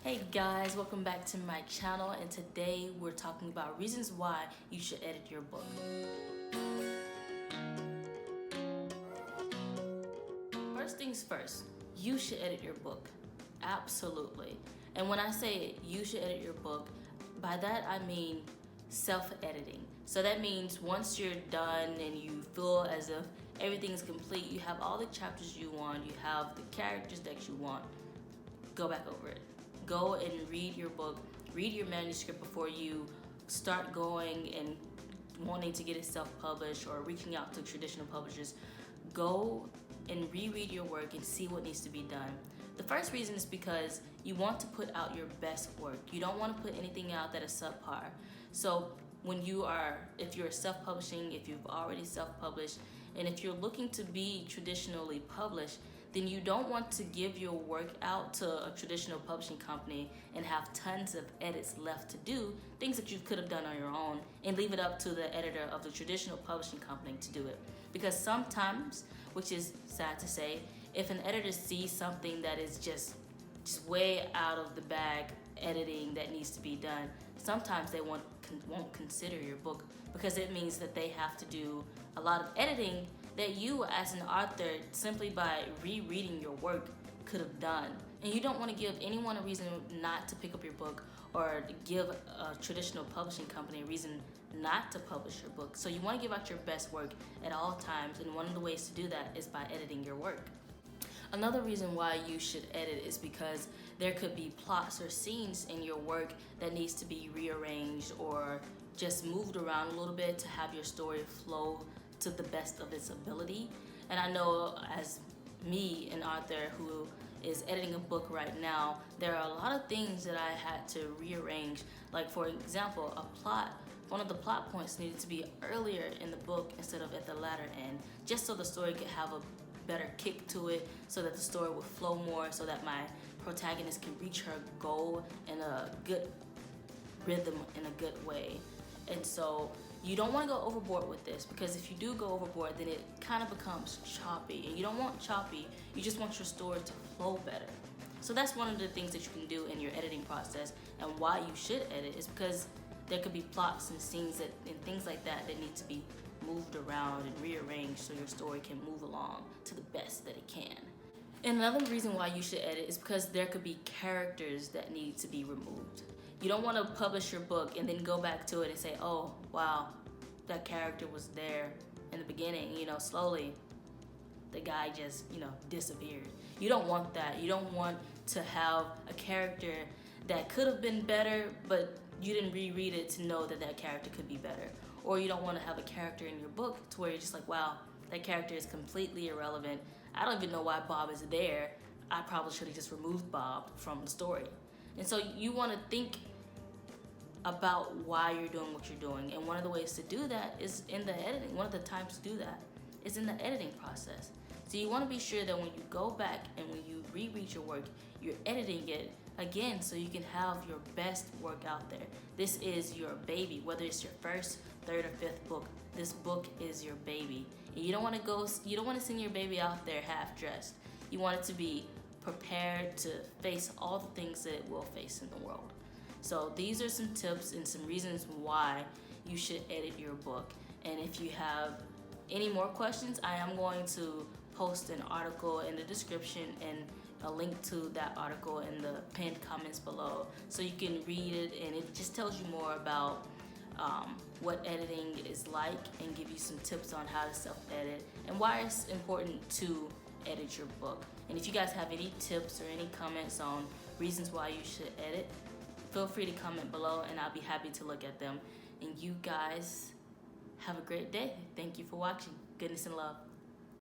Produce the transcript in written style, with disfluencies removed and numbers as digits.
Hey guys, welcome back to my channel, and today we're talking about reasons why you should edit your book. First things first, you should edit your book. Absolutely. And when I say you should edit your book, by that I mean self-editing. So that means once you're done and you feel as if everything's complete, you have all the chapters you want, you have the characters that you want, go back over it. Go and read your book, read your manuscript before you start going and wanting to get it self-published or reaching out to traditional publishers. Go and reread your work and see what needs to be done. The first reason is because you want to put out your best work. You don't want to put anything out that is subpar. So if you're self-publishing, if you've already self-published, and if you're looking to be traditionally published, then you don't want to give your work out to a traditional publishing company and have tons of edits left to do, things that you could have done on your own, and leave it up to the editor of the traditional publishing company to do it. Because sometimes, which is sad to say, if an editor sees something that is just way out of the bag editing that needs to be done, sometimes they won't consider your book, because it means that they have to do a lot of editing that you as an author, simply by rereading your work, could have done. And you don't want to give anyone a reason not to pick up your book, or give a traditional publishing company a reason not to publish your book. So you want to give out your best work at all times, and one of the ways to do that is by editing your work. Another reason why you should edit is because there could be plots or scenes in your work that needs to be rearranged or just moved around a little bit to have your story flow to the best of its ability. And I know, as me, an author who is editing a book right now, there are a lot of things that I had to rearrange. Like, for example, one of the plot points needed to be earlier in the book instead of at the latter end, just so the story could have a better kick to it, so that the story would flow more, so that my protagonist can reach her goal in a good rhythm, in a good way. And so you don't want to go overboard with this, because if you do go overboard, then it kind of becomes choppy, and you don't want choppy. You just want your story to flow better. So that's one of the things that you can do in your editing process. And why you should edit is because there could be plots and scenes and things like that need to be moved around and rearranged so your story can move along to the best that it can. And another reason why you should edit is because there could be characters that need to be removed. You don't want to publish your book and then go back to it and say, oh, wow, that character was there in the beginning, slowly the guy just, disappeared. You don't want that. You don't want to have a character that could have been better, but you didn't reread it to know that that character could be better. Or you don't want to have a character in your book to where you're just like, wow, that character is completely irrelevant. I don't even know why Bob is there. I probably should have just removed Bob from the story. And so you want to think about why you're doing what you're doing. And one of the ways to do that is in the editing. One of the times to do that is in the editing process. So you want to be sure that when you go back and when you reread your work, you're editing it again so you can have your best work out there. This is your baby, whether it's your first, third, or fifth book. This book is your baby. And you don't want to send your baby out there half dressed. You want it to be prepared to face all the things that it will face in the world. So these are some tips and some reasons why you should edit your book. And if you have any more questions, I am going to post an article in the description and a link to that article in the pinned comments below, so you can read it, and it just tells you more about what editing is like, and give you some tips on how to self-edit and why it's important to edit your book. And if you guys have any tips or any comments on reasons why you should edit, feel free to comment below, and I'll be happy to look at them. And you guys have a great day. Thank you for watching. Goodness and love.